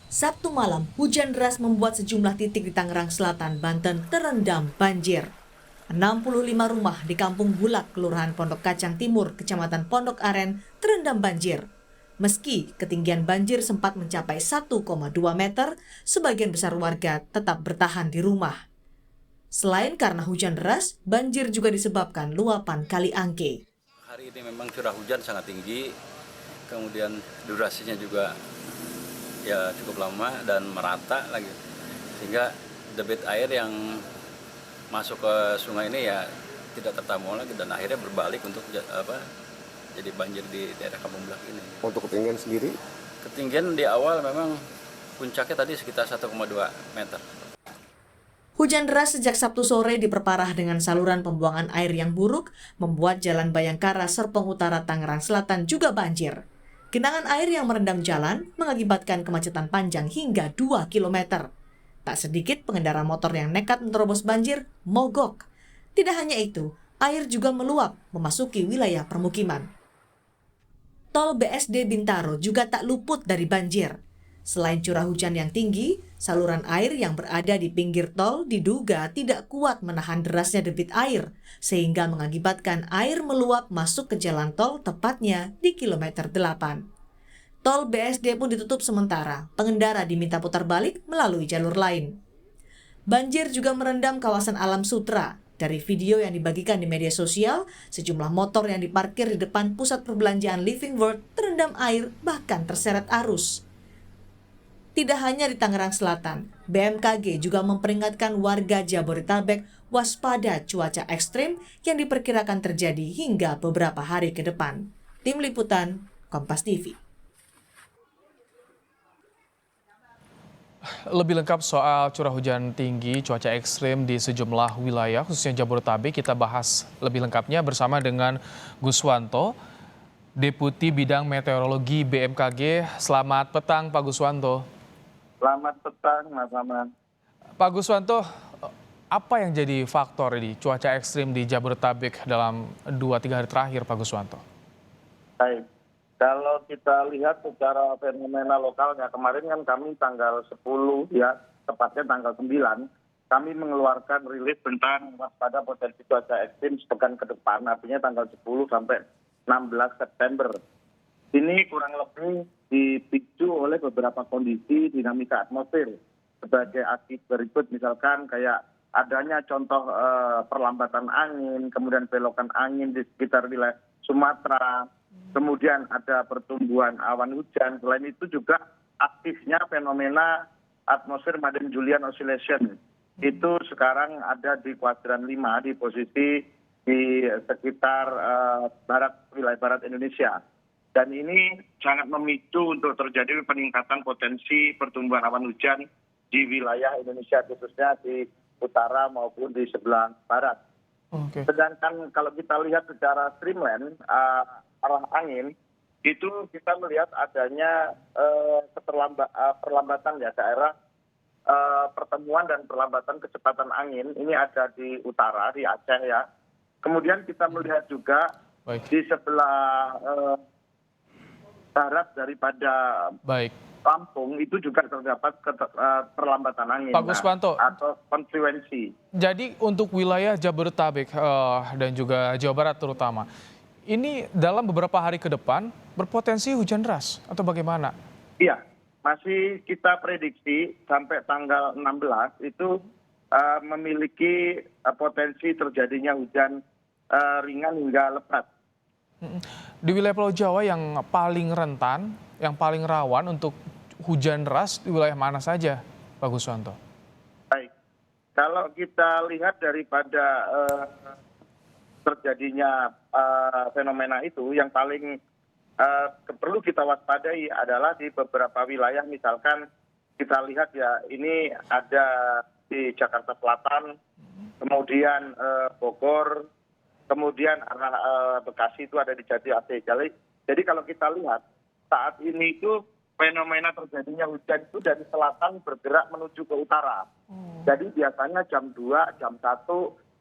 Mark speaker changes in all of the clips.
Speaker 1: Sabtu malam, hujan deras membuat sejumlah titik di Tangerang Selatan, Banten terendam banjir. 65 rumah di Kampung Bulak, Kelurahan Pondok Kacang Timur, Kecamatan Pondok Aren, terendam banjir. Meski ketinggian banjir sempat mencapai 1,2 meter, sebagian besar warga tetap bertahan di rumah. Selain karena hujan deras, banjir juga disebabkan luapan Kali Angke.
Speaker 2: Hari ini memang curah hujan sangat tinggi, kemudian durasinya juga ya cukup lama dan merata lagi, sehingga debit air yang masuk ke sungai ini ya tidak tertampung lagi dan akhirnya berbalik untuk jadi banjir di daerah Kampung Bulak ini.
Speaker 3: Untuk ketinggian sendiri?
Speaker 2: Ketinggian di awal memang puncaknya tadi sekitar 1,2 meter.
Speaker 1: Hujan deras sejak Sabtu sore diperparah dengan saluran pembuangan air yang buruk, membuat Jalan Bayangkara Serpong Utara Tangerang Selatan juga banjir. Genangan air yang merendam jalan mengakibatkan kemacetan panjang hingga 2 km. Tak sedikit pengendara motor yang nekat menerobos banjir mogok. Tidak hanya itu, air juga meluap memasuki wilayah permukiman. Tol BSD Bintaro juga tak luput dari banjir. Selain curah hujan yang tinggi, saluran air yang berada di pinggir tol diduga tidak kuat menahan derasnya debit air, sehingga mengakibatkan air meluap masuk ke jalan tol tepatnya di kilometer 8. Tol BSD pun ditutup sementara, pengendara diminta putar balik melalui jalur lain. Banjir juga merendam kawasan Alam Sutra. Dari video yang dibagikan di media sosial, sejumlah motor yang diparkir di depan pusat perbelanjaan Living World terendam air bahkan terseret arus. Tidak hanya di Tangerang Selatan, BMKG juga memperingatkan warga Jabodetabek waspada cuaca ekstrim yang diperkirakan terjadi hingga beberapa hari ke depan. Tim Liputan, Kompas TV.
Speaker 4: Lebih lengkap soal curah hujan tinggi, cuaca ekstrim di sejumlah wilayah, khususnya Jabodetabek, kita bahas lebih lengkapnya bersama dengan Guswanto, Deputi Bidang Meteorologi BMKG. Selamat petang, Pak Guswanto.
Speaker 5: Selamat petang, Mas Aman.
Speaker 4: Pak Guswanto, apa yang jadi faktor ini cuaca ekstrim di Jabodetabek dalam 2-3 hari terakhir, Pak Guswanto?
Speaker 5: Baik, kalau kita lihat secara fenomena lokalnya, kemarin kan kami tanggal 10 ya, tepatnya tanggal 9, kami mengeluarkan rilis tentang waspada potensi cuaca ekstrim sepekan ke depan, artinya tanggal 10 sampai 16 September. Ini kurang lebih dipicu oleh beberapa kondisi dinamika atmosfer. Sebagai akibat berikut misalkan kayak adanya contoh perlambatan angin, kemudian belokan angin di sekitar wilayah Sumatera, kemudian ada pertumbuhan awan hujan. Selain itu juga aktifnya fenomena atmosfer Madden-Julian Oscillation. Itu sekarang ada di kuadran 5 di posisi di sekitar wilayah barat Indonesia. Dan ini sangat memicu untuk terjadi peningkatan potensi pertumbuhan awan hujan di wilayah Indonesia, khususnya di utara maupun di sebelah barat.
Speaker 4: Oke.
Speaker 5: Sedangkan kalau kita lihat secara streamline, arah angin, itu kita melihat adanya perlambatan ya daerah pertemuan dan perlambatan kecepatan angin. Ini ada di utara, di Aceh ya. Kemudian kita melihat juga di sebelah barat daripada Lampung itu juga terdapat perlambatan angin.
Speaker 4: Pak Guswanto,
Speaker 5: atau konfluensi.
Speaker 4: jadi untuk wilayah Jabodetabek dan juga Jawa Barat terutama, ini dalam beberapa hari ke depan berpotensi hujan deras atau bagaimana?
Speaker 5: Iya, masih kita prediksi sampai tanggal 16 itu memiliki potensi terjadinya hujan ringan hingga lebat.
Speaker 4: Di wilayah Pulau Jawa yang paling rentan, yang paling rawan untuk hujan deras di wilayah mana saja, Pak Guswanto?
Speaker 5: Baik, kalau kita lihat daripada terjadinya fenomena itu, yang paling perlu kita waspadai adalah di beberapa wilayah, misalkan kita lihat ya, ini ada di Jakarta Selatan, kemudian Bogor, kemudian arah Bekasi itu ada di Jati Asih. Jadi kalau kita lihat saat ini itu fenomena terjadinya hujan itu dari selatan bergerak menuju ke utara. Jadi biasanya jam 2, jam 1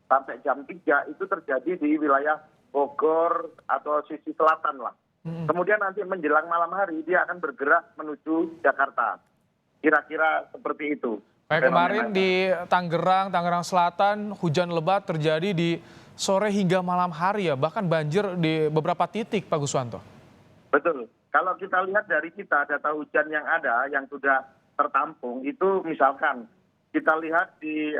Speaker 5: sampai jam 3 itu terjadi di wilayah Bogor atau sisi selatan lah. Kemudian nanti menjelang malam hari dia akan bergerak menuju Jakarta. Kira-kira seperti itu.
Speaker 4: Kayak kemarin
Speaker 5: fenomenanya.
Speaker 4: di Tangerang Selatan, hujan lebat terjadi di sore hingga malam hari ya, bahkan banjir di beberapa titik, Pak Guswanto.
Speaker 5: Betul. Kalau kita lihat dari data hujan yang ada, yang sudah tertampung, itu misalkan kita lihat di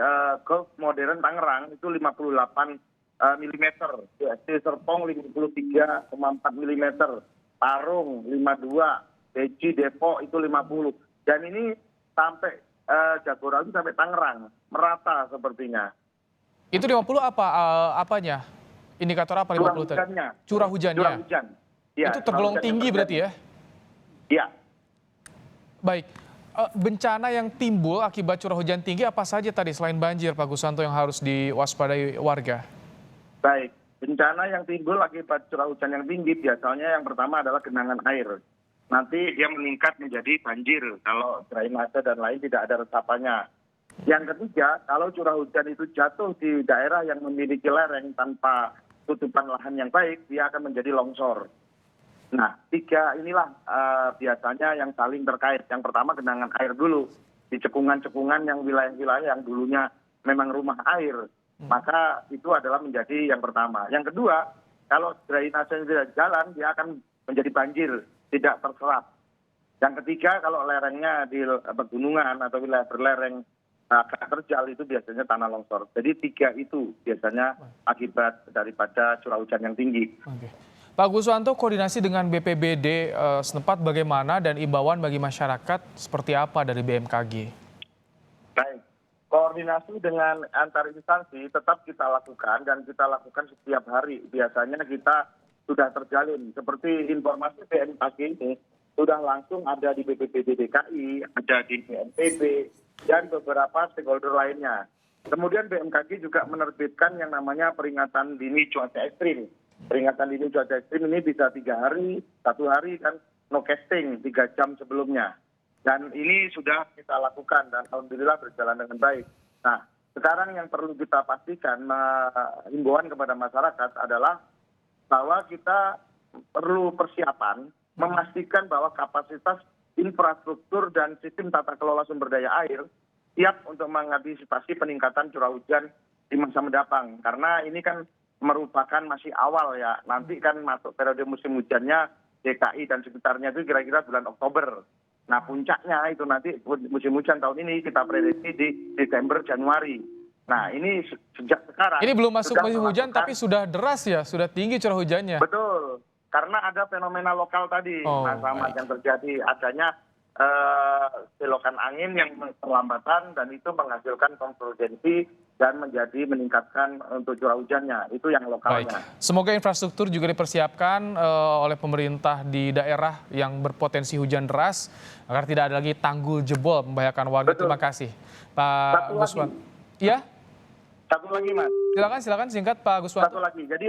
Speaker 5: Gulf Modern Tangerang itu 58 mm, di Serpong 53,4 mm, Parung 52, Beji Depok itu 50. Dan ini sampai Jagorawi sampai Tangerang, merata sepertinya.
Speaker 4: Itu 50 apa apanya? Indikator apa 50 tadi?
Speaker 5: Hujannya.
Speaker 4: Curah hujannya.
Speaker 5: Curah hujan. Ya,
Speaker 4: Itu tergolong tinggi berarti ya?
Speaker 5: Iya.
Speaker 4: Baik. Bencana yang timbul akibat curah hujan tinggi apa saja tadi selain banjir, Pak Guswanto, yang harus diwaspadai warga?
Speaker 5: Baik. Bencana yang timbul akibat curah hujan yang tinggi biasanya yang pertama adalah genangan air. Nanti dia meningkat menjadi banjir kalau drainase dan lain tidak ada resapannya. Yang ketiga, kalau curah hujan itu jatuh di daerah yang memiliki lereng tanpa tutupan lahan yang baik, dia akan menjadi longsor. Nah, tiga inilah biasanya yang saling terkait. Yang pertama genangan air dulu. Di cekungan-cekungan yang wilayah-wilayah yang dulunya memang rumah air. Maka itu adalah menjadi yang pertama. Yang kedua, kalau drainase tidak jalan, dia akan menjadi banjir, tidak terserap. Yang ketiga, kalau lerengnya di pegunungan atau wilayah berlereng agak terjal, itu biasanya tanah longsor. Jadi tiga itu biasanya akibat daripada curah hujan yang tinggi.
Speaker 4: Oke. Pak Guswanto, koordinasi dengan BPBD setempat bagaimana dan imbauan bagi masyarakat seperti apa dari BMKG?
Speaker 5: Baik, koordinasi dengan antar instansi tetap kita lakukan dan kita lakukan setiap hari. Biasanya kita sudah terjalin. Seperti informasi BMKG ini sudah langsung ada di BPBD DKI, ada di BNPB, dan beberapa stakeholder lainnya. Kemudian BMKG juga menerbitkan yang namanya peringatan dini cuaca ekstrim. Peringatan dini cuaca ekstrim ini bisa 3 hari, 1 hari kan no casting 3 jam sebelumnya. Dan ini sudah kita lakukan dan alhamdulillah berjalan dengan baik. Nah, sekarang yang perlu kita pastikan, himbauan kepada masyarakat adalah bahwa kita perlu persiapan memastikan bahwa kapasitas infrastruktur dan sistem tata kelola sumber daya air siap untuk mengantisipasi peningkatan curah hujan di masa mendatang. Karena ini kan merupakan masih awal ya. Nanti kan masuk periode musim hujannya DKI dan sekitarnya itu kira-kira bulan Oktober. Nah puncaknya itu nanti musim hujan tahun ini kita prediksi di Desember Januari. Nah ini sejak sekarang.
Speaker 4: Ini belum masuk musim hujan
Speaker 5: melakukan,
Speaker 4: tapi sudah deras ya, sudah tinggi curah hujannya.
Speaker 5: Betul, karena ada fenomena lokal tadi, Mas Ahmad, yang terjadi adanya belokan angin yang perlambatan dan itu menghasilkan konvergensi dan meningkatkan untuk curah hujannya. Itu yang lokalnya.
Speaker 4: Baik. Semoga infrastruktur juga dipersiapkan oleh pemerintah di daerah yang berpotensi hujan deras agar tidak ada lagi tanggul jebol membahayakan warga.
Speaker 5: Betul.
Speaker 4: Terima kasih, Pak Guswanto. Iya?
Speaker 5: Satu lagi, Mas.
Speaker 4: Silakan singkat, Pak Guswanto.
Speaker 5: Satu lagi. Jadi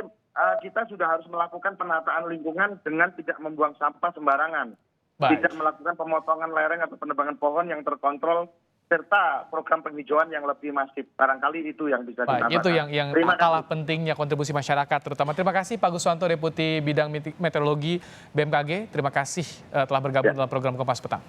Speaker 5: kita sudah harus melakukan penataan lingkungan dengan tidak membuang sampah sembarangan.
Speaker 4: Baik.
Speaker 5: Tidak melakukan pemotongan lereng atau penebangan pohon yang terkontrol, serta program penghijauan yang lebih masif. Barangkali itu yang bisa
Speaker 4: Baik,
Speaker 5: ditambahkan.
Speaker 4: itu yang kalah pentingnya kontribusi masyarakat terutama. Terima kasih Pak Guswanto, Deputi Bidang Meteorologi BMKG. Terima kasih telah bergabung dalam program Kompas Petang.